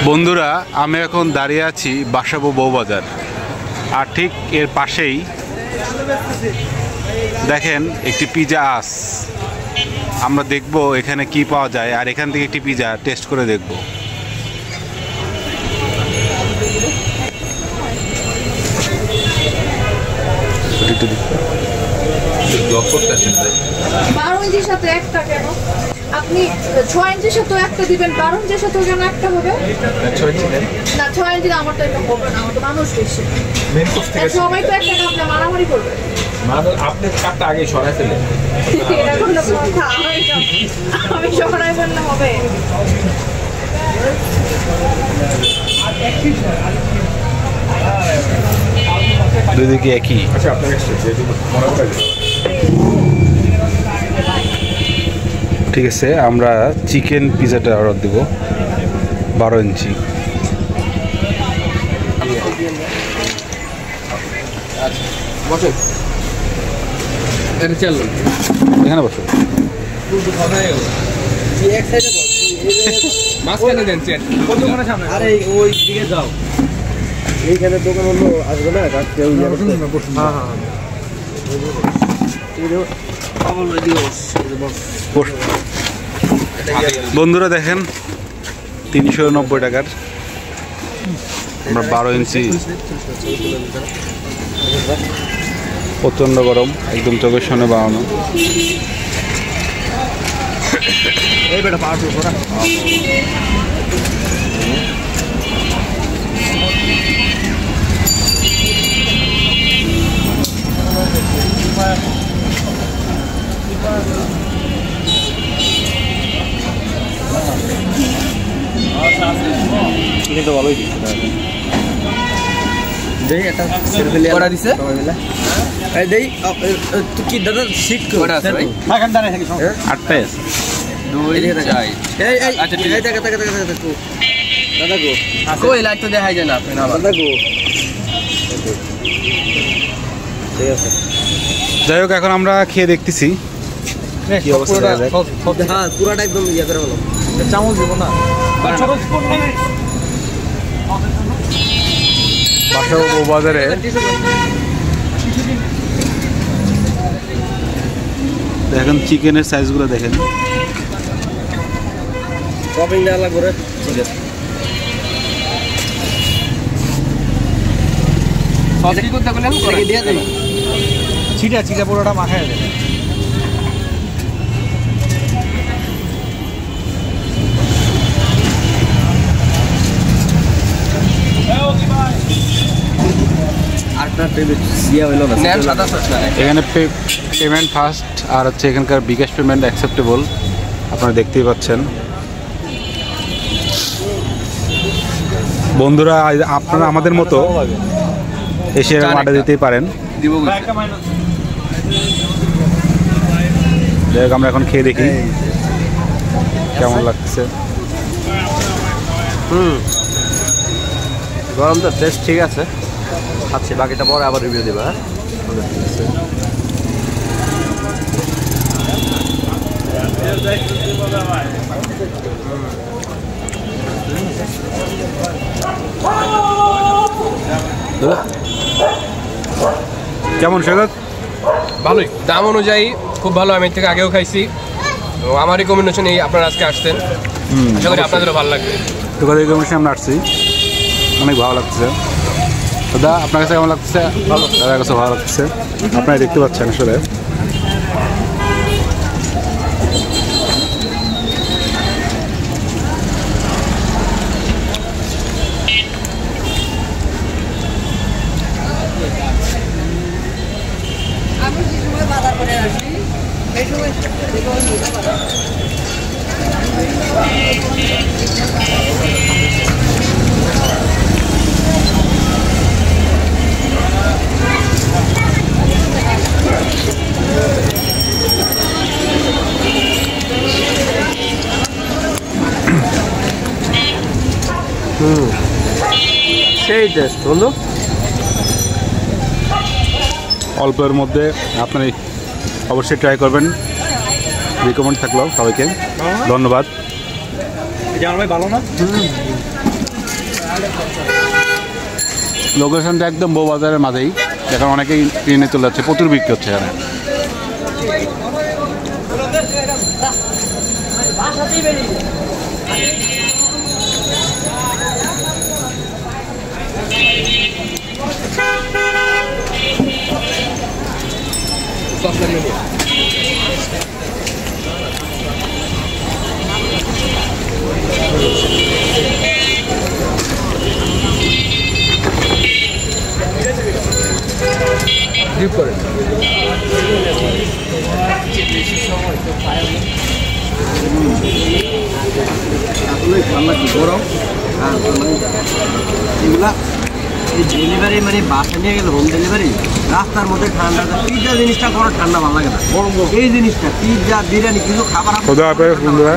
বন্ধুরা, আমি এখন দাঁড়িয়ে আছি বাসাবো বউবাজার, আর ঠিক এর পাশেই দেখেন একটি পিজা আস। আমরা দেখব এখানে কি পাওয়া যায়, আর এখান থেকে একটি পিজা টেস্ট করে দেখব। আপনি 6 ইঞ্চির সাথে একটা দিবেন, 12 ইঞ্চির সাথে কেন একটা হবে না? 6 ইঞ্চি আমারটা এটা হবে না, আমাদের মানুষ বেশি, সবাই তো একটা কাপড়ে মারামারি করবে। আপনি কাপটা আগে সরাই ফেলেন, আমি সরাই ফেললে হবে? দুদিকে একই। আচ্ছা আপনার ঠিক আছে, আমরা চিকেন পিজাটা অর্ডার দেব 12 ইঞ্চি। এখানে বসো। এইখানে দোকান হলো আসবে না, বন্ধুরা দেখেন 390 টাকার আমরা 12 ইঞ্চি, প্রচন্ড গরম, একদম চোখের সামনে বানানো। কিন্তু ভালোই দিচ্ছে দেই একটা সেলফি অর্ডার দিছে এই দেই তুই কি দাদা সিট কোড আছে ভাই? থাকেন দাঁড়ায় থাকি 8টা আছে 2 চাই। এই আচ্ছা ঠিক আছে, টাকা কো দাদা কো কই লাইট তো দেখাই যায় না আপনি না দাদা কো। ঠিক আছে, যাই হোক, এখন আমরা খেয়ে দেখতেছি কি অবস্থা। হ্যাঁ পুরোটা একদম ইয়া করে বলো, চামচ দেব না বাসাবো বউবাজারে। দেখেন চিকেনের সাইজগুলো দেখেন। শপিং ডালা করে ঠিক আছে। সব কি করতে বলেন করে দিয়ে দেন, চিটা পুরোটা মাখায় দেন। এখানে পেমেন্ট ফার্স্ট, আর হচ্ছে এখানকার বিকাশ পেমেন্ট অ্যাকসেপ্টেবল, আপনারা দেখতেই পাচ্ছেন। বন্ধুরা, আপনারা আমাদের মতো এসে আড্ডা দিতেই পারেন। যাই হোক, আমরা এখন খেয়ে দেখি কেমন লাগছে। গরম তো, টেস্ট ঠিক আছে, খাচ্ছি, বাকিটা পরে আবার রিভিউ দেবা। কেমন সৈকত? ভালোই, দাম অনুযায়ী খুব ভালো। আমি এর থেকে আগেও খাইছি, তো আমার রিকমেন্ডেশন এই আপনারা আজকে আসছেন, আশা করি আপনাদেরও ভালো লাগবে। তোদের রিকমেন্ডেশন আমরা আসছি, অনেক ভালো লাগছে। দাদা, আপনার কাছে কেমন লাগছে? ভালো, দাদার কাছে ভালো লাগছে। আপনারা দেখতে পাচ্ছেন আসলে আমি যে সময় বাজার করে আসি এই সময় সেই টেস্ট বন্ধু। অল্পের মধ্যে আপনি অবশ্যই ট্রাই করবেন। রিকমেন্ড থাকলো সবাইকে, ধন্যবাদ। এটা আমার ভাই ভালো না? লোকেশনটা একদম বউবাজারের মাঝেই, এখন অনেকেই ট্রেনে চলে যাচ্ছে, প্রচুর বিক্রি হচ্ছে এখানে। ডিপ করে গরম এগুলা এই ডেলিভারি মানে বাসা নিয়ে গেলে হোম ডেলিভারি রাস্তার মধ্যে ঠান্ডা, পিৎজা জিনিসটা কোনো ঠান্ডা ভালো লাগে না, এই জিনিসটা পিৎজা বিরিয়ানি কিছু খাবার খোদা হাফেজ বন্ধুরা।